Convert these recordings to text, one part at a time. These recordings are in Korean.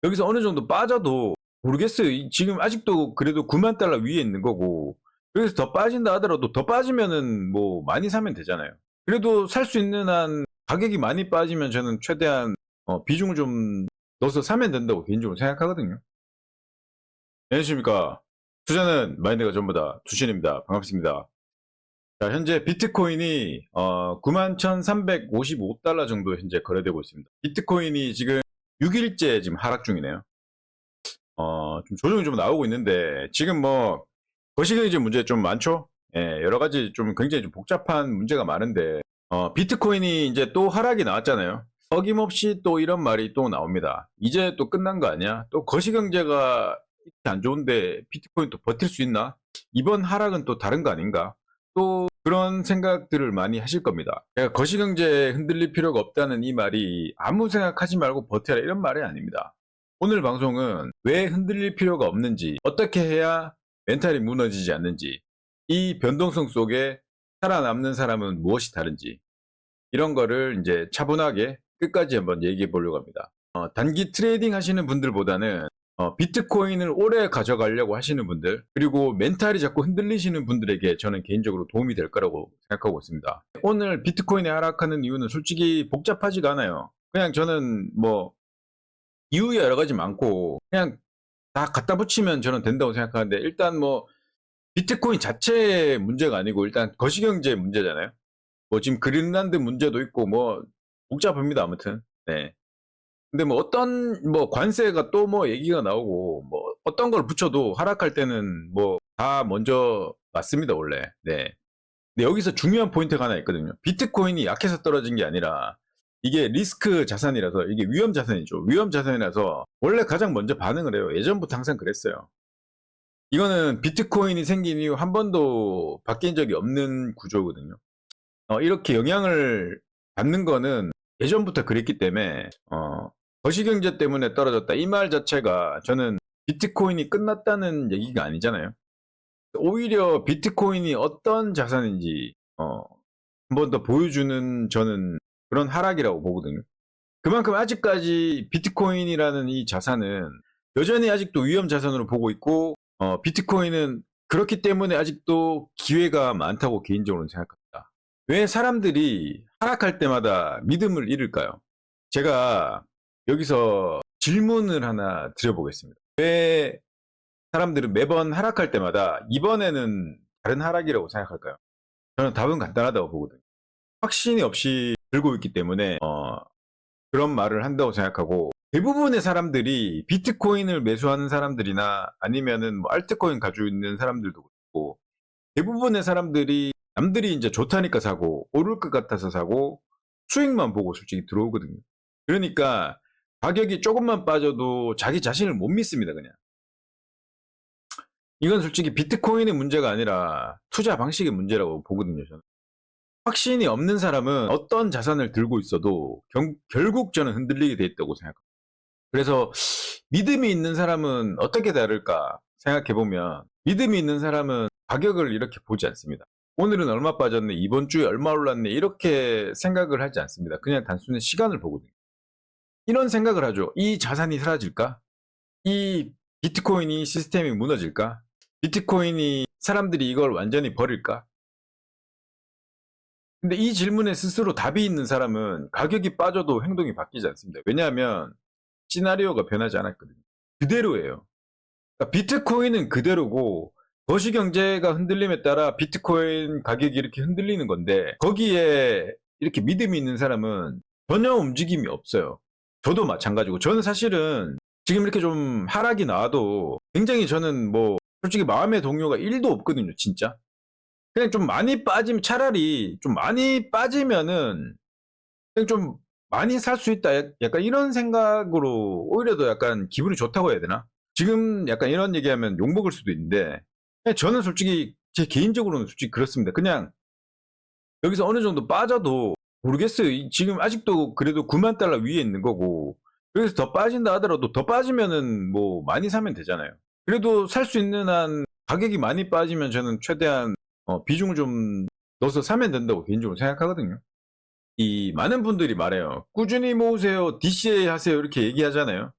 여기서 어느 정도 빠져도 모르겠어요. 지금 아직도 그래도 9만 달러 위에 있는 거고, 여기서 더 빠진다 하더라도 더 빠지면은 뭐 많이 사면 되잖아요. 그래도 살 수 있는 한 가격이 많이 빠지면 저는 최대한 비중을 좀 넣어서 사면 된다고 개인적으로 생각하거든요. 안녕하십니까. 투자는 마인드가 전부다. 주신입니다. 반갑습니다. 자, 현재 비트코인이 91,355달러 정도 현재 거래되고 있습니다. 비트코인이 지금 6일째 지금 하락 중이네요. 좀 조정이 좀 나오고 있는데, 지금 뭐 거시경제 문제 좀 많죠? 예, 여러 가지 좀 굉장히 좀 복잡한 문제가 많은데, 비트코인이 이제 또 하락이 나왔잖아요. 어김없이 또 이런 말이 또 나옵니다. 이제 또 끝난 거 아니야? 또 거시경제가 이렇게 안 좋은데 비트코인 또 버틸 수 있나? 이번 하락은 또 다른 거 아닌가? 또 그런 생각들을 많이 하실 겁니다. 제가 거시경제에 흔들릴 필요가 없다는 이 말이 아무 생각하지 말고 버텨라 이런 말이 아닙니다. 오늘 방송은 왜 흔들릴 필요가 없는지, 어떻게 해야 멘탈이 무너지지 않는지, 이 변동성 속에 살아남는 사람은 무엇이 다른지, 이런 거를 이제 차분하게 끝까지 한번 얘기해 보려고 합니다. 단기 트레이딩 하시는 분들보다는 비트코인을 오래 가져가려고 하시는 분들, 그리고 멘탈이 자꾸 흔들리시는 분들에게 저는 개인적으로 도움이 될 거라고 생각하고 있습니다. 오늘 비트코인이 하락하는 이유는 솔직히 복잡하지가 않아요. 그냥 저는 뭐 이유가 여러 가지 많고 그냥 다 갖다 붙이면 저는 된다고 생각하는데, 일단 뭐 비트코인 자체의 문제가 아니고 일단 거시경제 문제잖아요. 뭐 지금 그린란드 문제도 있고 뭐 복잡합니다. 아무튼. 네. 근데 뭐 어떤 뭐 관세가 또 뭐 얘기가 나오고 뭐 어떤 걸 붙여도 하락할 때는 뭐 다 먼저 맞습니다, 원래. 네. 근데 여기서 중요한 포인트가 하나 있거든요. 비트코인이 약해서 떨어진 게 아니라 이게 리스크 자산이라서, 이게 위험 자산이죠. 위험 자산이라서 원래 가장 먼저 반응을 해요. 예전부터 항상 그랬어요. 이거는 비트코인이 생긴 이후 한 번도 바뀐 적이 없는 구조거든요. 이렇게 영향을 받는 거는 예전부터 그랬기 때문에, 거시경제 때문에 떨어졌다 이 말 자체가 저는 비트코인이 끝났다는 얘기가 아니잖아요. 오히려 비트코인이 어떤 자산인지 한 번 더 보여주는, 저는 그런 하락이라고 보거든요. 그만큼 아직까지 비트코인이라는 이 자산은 여전히 아직도 위험 자산으로 보고 있고, 비트코인은 그렇기 때문에 아직도 기회가 많다고 개인적으로는 생각합니다. 왜 사람들이 하락할 때마다 믿음을 잃을까요? 제가 여기서 질문을 하나 드려보겠습니다. 왜 사람들은 매번 하락할 때마다 이번에는 다른 하락이라고 생각할까요? 저는 답은 간단하다고 보거든요. 확신이 없이 들고 있기 때문에 그런 말을 한다고 생각하고, 대부분의 사람들이 비트코인을 매수하는 사람들이나 아니면은 뭐 알트코인 가지고 있는 사람들도 그렇고, 대부분의 사람들이 남들이 이제 좋다니까 사고 오를 것 같아서 사고 수익만 보고 솔직히 들어오거든요. 그러니까 가격이 조금만 빠져도 자기 자신을 못 믿습니다, 그냥. 이건 솔직히 비트코인의 문제가 아니라 투자 방식의 문제라고 보거든요, 저는. 확신이 없는 사람은 어떤 자산을 들고 있어도 결국 저는 흔들리게 돼 있다고 생각합니다. 그래서 믿음이 있는 사람은 어떻게 다를까 생각해보면, 믿음이 있는 사람은 가격을 이렇게 보지 않습니다. 오늘은 얼마 빠졌네, 이번 주에 얼마 올랐네, 이렇게 생각을 하지 않습니다. 그냥 단순히 시간을 보거든요. 이런 생각을 하죠. 이 자산이 사라질까? 이 비트코인이 시스템이 무너질까? 비트코인이 사람들이 이걸 완전히 버릴까? 근데 이 질문에 스스로 답이 있는 사람은 가격이 빠져도 행동이 바뀌지 않습니다. 왜냐하면 시나리오가 변하지 않았거든요. 그대로예요. 그러니까 비트코인은 그대로고 거시경제가 흔들림에 따라 비트코인 가격이 이렇게 흔들리는 건데, 거기에 이렇게 믿음이 있는 사람은 전혀 움직임이 없어요. 저도 마찬가지고, 저는 사실은 지금 이렇게 좀 하락이 나와도 굉장히 저는 뭐 솔직히 마음의 동요가 1도 없거든요, 진짜. 그냥 좀 많이 빠지면, 차라리 좀 많이 빠지면은 그냥 좀 많이 살 수 있다, 약간 이런 생각으로 오히려 더 약간 기분이 좋다고 해야 되나? 지금 약간 이런 얘기하면 욕먹을 수도 있는데, 그냥 저는 솔직히 제 개인적으로는 솔직히 그렇습니다. 그냥 여기서 어느 정도 빠져도 모르겠어요. 지금 아직도 그래도 9만 달러 위에 있는 거고, 여기서 더 빠진다 하더라도 더 빠지면은 뭐 많이 사면 되잖아요. 그래도 살 수 있는 한 가격이 많이 빠지면 저는 최대한 비중을 좀 넣어서 사면 된다고 개인적으로 생각하거든요. 이 많은 분들이 말해요. 꾸준히 모으세요, DCA 하세요, 이렇게 얘기하잖아요.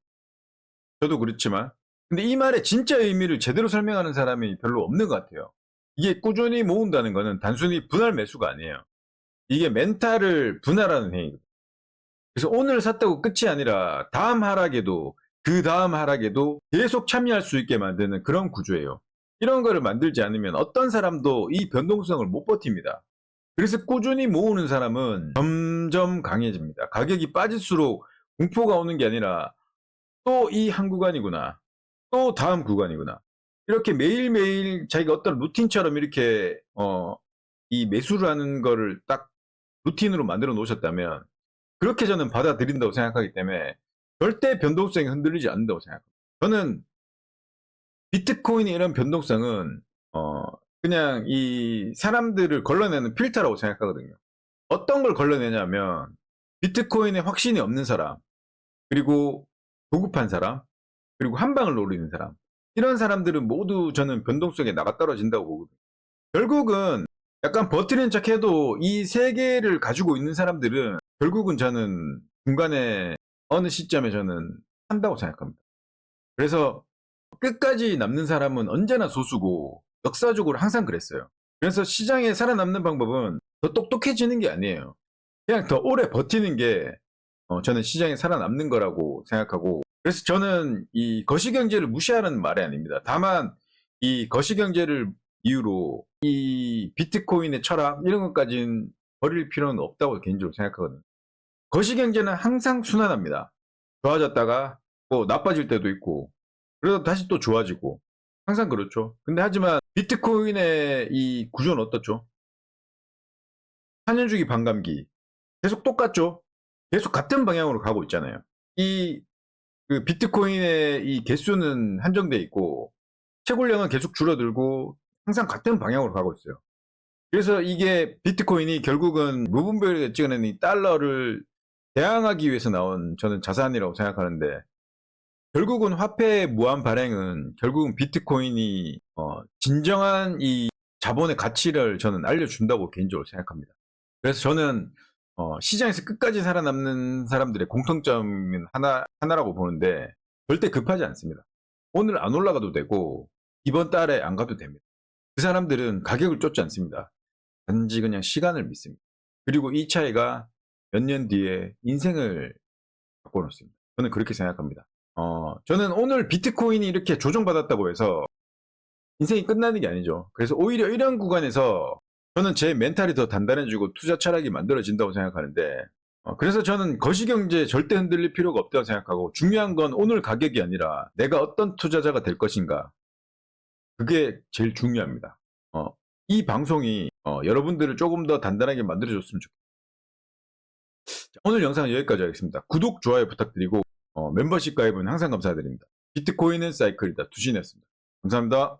저도 그렇지만. 근데 이 말의 진짜 의미를 제대로 설명하는 사람이 별로 없는 것 같아요. 이게 꾸준히 모은다는 거는 단순히 분할 매수가 아니에요. 이게 멘탈을 분할하는 행위거든요. 그래서 오늘 샀다고 끝이 아니라 다음 하락에도 그 다음 하락에도 계속 참여할 수 있게 만드는 그런 구조예요. 이런 거를 만들지 않으면 어떤 사람도 이 변동성을 못 버팁니다. 그래서 꾸준히 모으는 사람은 점점 강해집니다. 가격이 빠질수록 공포가 오는 게 아니라 또 이 한 구간이구나. 또 다음 구간이구나. 이렇게 매일매일 자기가 어떤 루틴처럼 이렇게 이 매수를 하는 거를 딱 루틴으로 만들어 놓으셨다면 그렇게 저는 받아들인다고 생각하기 때문에 절대 변동성이 흔들리지 않는다고 생각합니다. 저는 비트코인의 이런 변동성은 그냥 이 사람들을 걸러내는 필터라고 생각하거든요. 어떤 걸 걸러내냐면 비트코인에 확신이 없는 사람, 그리고 조급한 사람, 그리고 한 방을 노리는 사람, 이런 사람들은 모두 저는 변동성에 나가 떨어진다고 보거든요. 결국은 약간 버티는 척해도 이 세 개를 가지고 있는 사람들은 결국은 저는 중간에 어느 시점에 저는 한다고 생각합니다. 그래서 끝까지 남는 사람은 언제나 소수고 역사적으로 항상 그랬어요. 그래서 시장에 살아남는 방법은 더 똑똑해지는 게 아니에요. 그냥 더 오래 버티는 게 저는 시장에 살아남는 거라고 생각하고, 그래서 저는 이 거시경제를 무시하는 말이 아닙니다. 다만 이 거시경제를 이유로 이 비트코인의 철학 이런 것까지는 버릴 필요는 없다고 개인적으로 생각하거든요. 거시경제는 항상 순환합니다. 좋아졌다가 뭐 나빠질 때도 있고 그러다 다시 또 좋아지고 항상 그렇죠. 근데 하지만 비트코인의 이 구조는 어떻죠? 4년 주기 반감기 계속 똑같죠? 계속 같은 방향으로 가고 있잖아요. 이 그 비트코인의 이 개수는 한정돼 있고 채굴량은 계속 줄어들고 항상 같은 방향으로 가고 있어요. 그래서 이게 비트코인이 결국은 루븐베르가 찍어낸 이 달러를 대항하기 위해서 나온 저는 자산이라고 생각하는데, 결국은 화폐의 무한 발행은 결국은 비트코인이 진정한 이 자본의 가치를 저는 알려준다고 개인적으로 생각합니다. 그래서 저는 시장에서 끝까지 살아남는 사람들의 공통점은 하나라고 보는데, 절대 급하지 않습니다. 오늘 안 올라가도 되고 이번 달에 안 가도 됩니다. 그 사람들은 가격을 쫓지 않습니다. 단지 그냥 시간을 믿습니다. 그리고 이 차이가 몇 년 뒤에 인생을 바꿔놓습니다. 저는 그렇게 생각합니다. 저는 오늘 비트코인이 이렇게 조정받았다고 해서 인생이 끝나는 게 아니죠. 그래서 오히려 이런 구간에서 저는 제 멘탈이 더 단단해지고 투자 철학이 만들어진다고 생각하는데, 그래서 저는 거시경제 절대 흔들릴 필요가 없다고 생각하고, 중요한 건 오늘 가격이 아니라 내가 어떤 투자자가 될 것인가, 그게 제일 중요합니다. 이 방송이 여러분들을 조금 더 단단하게 만들어줬으면 좋겠습니다. 오늘 영상은 여기까지 하겠습니다. 구독, 좋아요 부탁드리고 멤버십 가입은 항상 감사드립니다. 비트코인은 사이클이다. 두신이었습니다. 감사합니다.